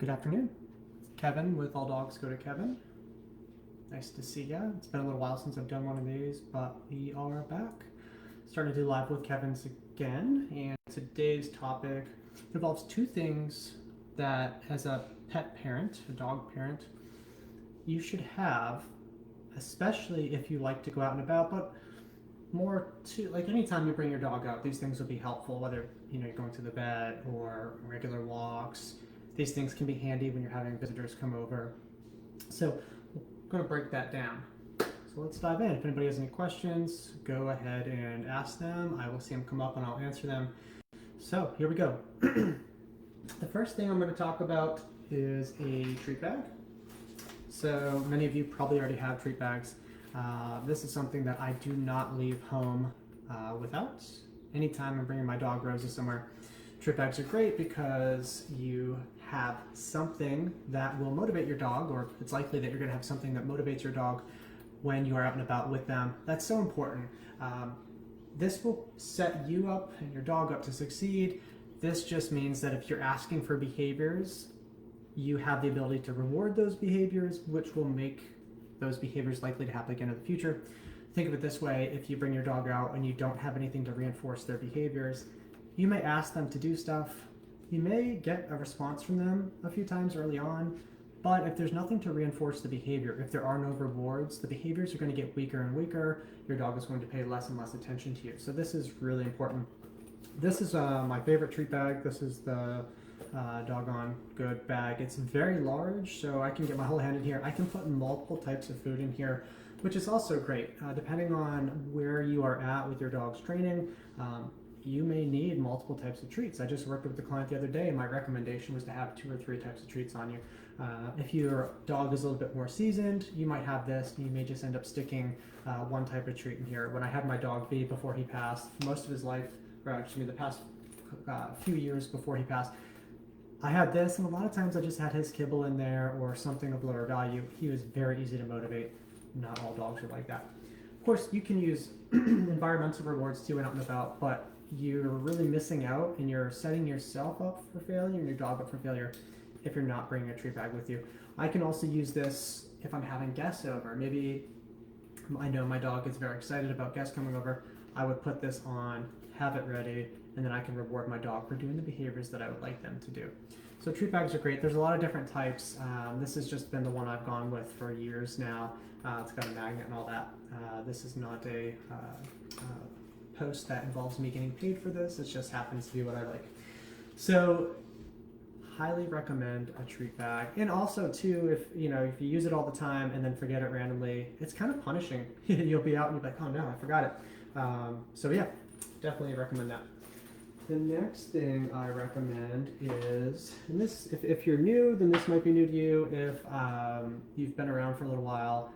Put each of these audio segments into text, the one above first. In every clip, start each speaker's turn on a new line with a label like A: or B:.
A: Good afternoon. Kevin with All Dogs Go to Kevin. Nice to see ya. It's been a little while since I've done one of these, but we are back. Starting to do live with Kevin's again, and today's topic involves two things that, as a pet parent, a dog parent, you should have, especially if you like to go out and about, but more to like anytime you bring your dog out, these things will be helpful, whether you're going to the vet or regular walks. These things can be handy when you're having visitors come over. So I'm going to break that down. So let's dive in. If anybody has any questions, go ahead and ask them. I will see them come up and I'll answer them. So here we go. The first thing I'm going to talk about is a treat bag. So many of you probably already have treat bags. This is something that I do not leave home without. Anytime I'm bringing my dog Rosie somewhere, treat bags are great because you have something that will motivate your dog, or it's likely that you're going to have something that motivates your dog when you are out and about with them. That's so important. This will set you up and your dog up to succeed. This just means that if you're asking for behaviors, you have the ability to reward those behaviors, which will make those behaviors likely to happen again in the future. Think of it this way: if you bring your dog out and you don't have anything to reinforce their behaviors, you may ask them to do stuff. You may get a response from them a few times early on, but if there's nothing to reinforce the behavior, if there are no rewards, the behaviors are going to get weaker and weaker. Your dog is going to pay less and less attention to you. So this is really important. This is my favorite treat bag. This is the Doggone Good bag. It's very large, so I can get my whole hand in here. I can put multiple types of food in here, which is also great. Depending on where you are at with your dog's training, you may need multiple types of treats. I just worked with a client the other day, and my recommendation was to have 2 or 3 types of treats on you. If your dog is a little bit more seasoned, you might have this, and you may just end up sticking one type of treat in here. When I had my dog V before he passed, most of his life, or actually the past few years before he passed, I had this, and a lot of times I just had his kibble in there or something of lower value. He was very easy to motivate. Not all dogs are like that. Of course, you can use environmental rewards too and out and about, but you're really missing out and you're setting yourself up for failure and your dog up for failure if you're not bringing a treat bag with you. I can also use this if I'm having guests over. Maybe I know my dog is very excited about guests coming over. I would put this on, have it ready, and then I can reward my dog for doing the behaviors that I would like them to do. So treat bags are great. There's a lot of different types. This has just been the one I've gone with for years now. It's got a magnet and all that. This is not a post that involves me getting paid for this. It just happens to be what I like. So highly recommend a treat bag. And also too, if you use it all the time and then forget it randomly, it's kind of punishing. You'll be out and you'll be like, oh no, I forgot it. So yeah, definitely recommend that. The next thing I recommend is, and this, if you're new, then this might be new to you. If you've been around for a little while,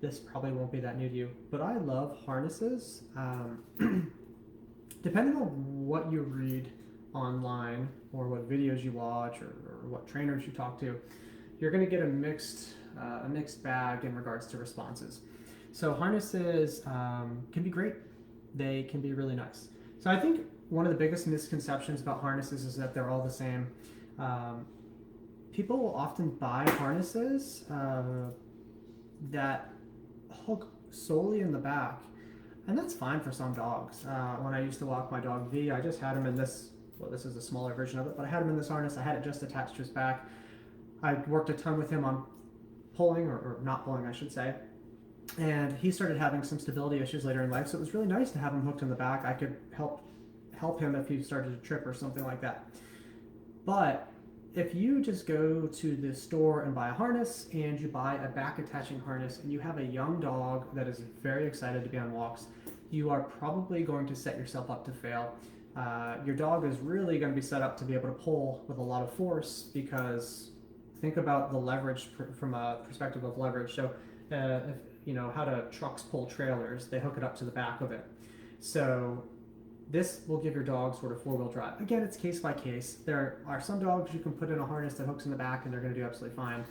A: this probably won't be that new to you. But I love harnesses. Depending on what you read online or what videos you watch or what trainers you talk to, you're going to get a mixed bag in regards to responses. So harnesses can be great. They can be really nice. So I think one of the biggest misconceptions about harnesses is that they're all the same. People will often buy harnesses that hook solely in the back, and that's fine for some dogs. When I used to walk my dog V, I just had him in this, well, this is a smaller version of it, but I had him in this harness. I had it just attached to his back. I worked a ton with him on pulling, or not pulling, I should say. And he started having some stability issues later in life, so it was really nice to have him hooked in the back. I could help him if he started to trip or something like that. But if you just go to the store and buy a harness, and you buy a back attaching harness, and you have a young dog that is very excited to be on walks, you are probably going to set yourself up to fail. Your dog is really going to be set up to be able to pull with a lot of force, because think about the leverage from a perspective of leverage. So if how do trucks pull trailers? They hook it up to the back of it. So this will give your dog sort of 4-wheel drive. Again, it's case by case. There are some dogs you can put in a harness that hooks in the back and they're going to do absolutely fine.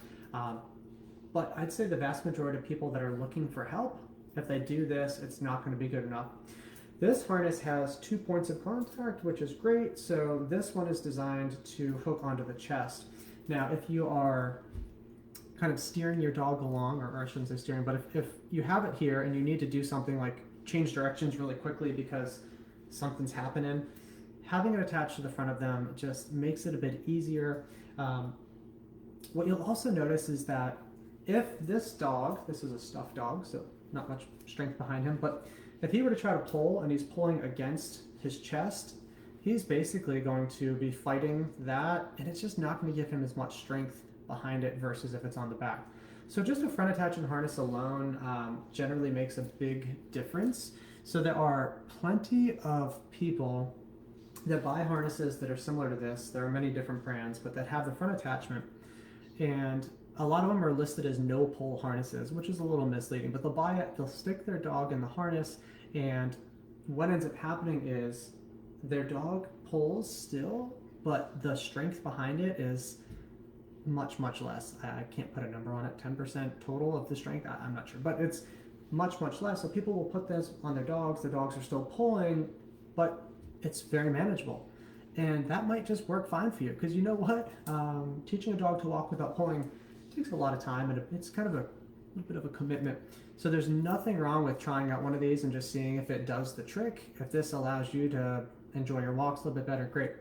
A: But I'd say the vast majority of people that are looking for help, if they do this, it's not going to be good enough. This harness has 2 points of contact, which is great. So this one is designed to hook onto the chest. Now, if you are kind of steering your dog along, or I shouldn't say steering, but if you have it here and you need to do something like change directions really quickly because something's happening, having it attached to the front of them just makes it a bit easier. What you'll also notice is that if this is a stuffed dog, so not much strength behind him, but if he were to try to pull and he's pulling against his chest, he's basically going to be fighting that, and it's just not going to give him as much strength behind it versus if it's on the back. So just a front attachment harness alone generally makes a big difference. So there are plenty of people that buy harnesses that are similar to this. There are many different brands, but that have the front attachment, and a lot of them are listed as no pull harnesses, which is a little misleading, but they'll buy it, they'll stick their dog in the harness, and what ends up happening is their dog pulls still, but the strength behind it is much, much less. I can't put a number on it, 10% total of the strength, I'm not sure, but it's much, much less. So people will put this on their dogs, the dogs are still pulling, but it's very manageable. And that might just work fine for you, because you know what? Teaching a dog to walk without pulling takes a lot of time, and it's kind of a little bit of a commitment. So there's nothing wrong with trying out one of these and just seeing if it does the trick. If this allows you to enjoy your walks a little bit better, great.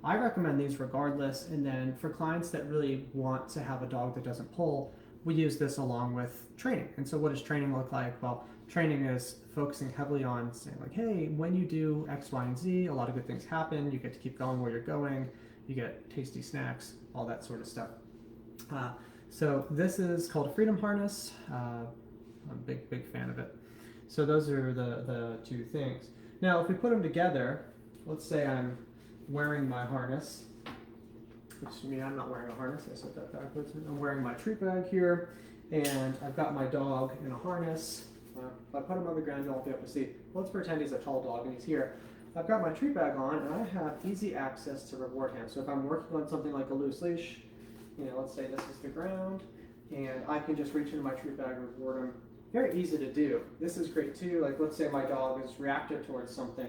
A: I recommend these regardless, and then for clients that really want to have a dog that doesn't pull, we use this along with training. And so what does training look like? Well, training is focusing heavily on saying like, hey, when you do X, Y, and Z, a lot of good things happen. You get to keep going where you're going. You get tasty snacks, all that sort of stuff. So this is called a Freedom Harness. I'm a big fan of it. So those are the two things. Now, if we put them together, let's say I'm wearing my harness, which to me, I'm not wearing a harness, I said that backwards. I'm wearing my treat bag here, and I've got my dog in a harness. If I put him on the ground, you won't be able to see. Let's pretend he's a tall dog and he's here. I've got my treat bag on, and I have easy access to reward him. So if I'm working on something like a loose leash, let's say this is the ground, and I can just reach into my treat bag and reward him. Very easy to do. This is great too. Like, let's say my dog is reactive towards something.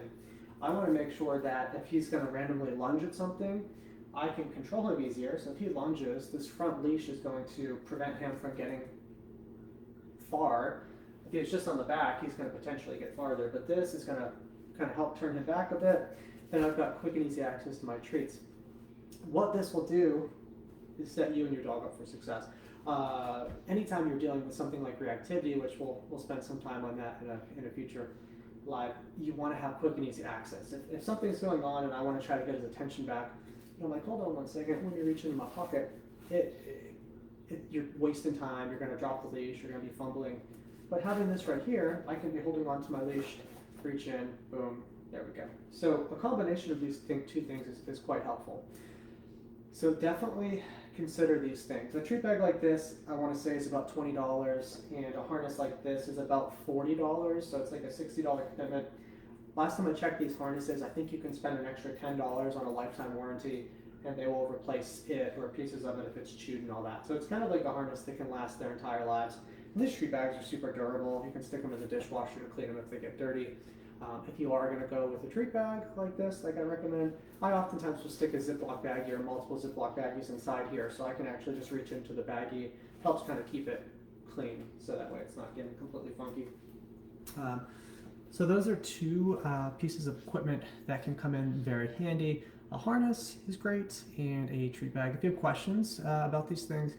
A: I want to make sure that if he's going to randomly lunge at something, I can control him easier. So if he lunges, this front leash is going to prevent him from getting far. If he's just on the back, he's going to potentially get farther. But this is going to kind of help turn him back a bit. Then I've got quick and easy access to my treats. What this will do is set you and your dog up for success. Anytime you're dealing with something like reactivity, which we'll spend some time on that in a future live, you want to have quick and easy access. If something's going on and I want to try to get his attention back, I'm like, hold on one second, when you reach into my pocket, you're wasting time, you're going to drop the leash, you're going to be fumbling. But having this right here, I can be holding on to my leash, reach in, boom, there we go. So a combination of these two things is quite helpful. So definitely consider these things. A treat bag like this, I want to say, is about $20, and a harness like this is about $40, so it's like a $60 commitment. Last time I checked these harnesses, I think you can spend an extra $10 on a lifetime warranty, and they will replace it or pieces of it if it's chewed and all that. So it's kind of like a harness that can last their entire lives. And these treat bags are super durable. You can stick them in the dishwasher to clean them if they get dirty. If you are going to go with a treat bag like this, like I recommend, I oftentimes will stick a Ziploc baggie or multiple Ziploc baggies inside here, so I can actually just reach into the baggie. Helps kind of keep it clean, so that way it's not getting completely funky. So those are two pieces of equipment that can come in very handy. A harness is great, and a treat bag. If you have questions about these things,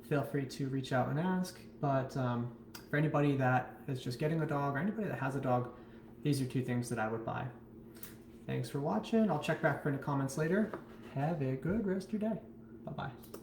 A: feel free to reach out and ask. But for anybody that is just getting a dog, or anybody that has a dog, these are two things that I would buy. Thanks for watching. I'll check back for any comments later. Have a good rest of your day. Bye-bye.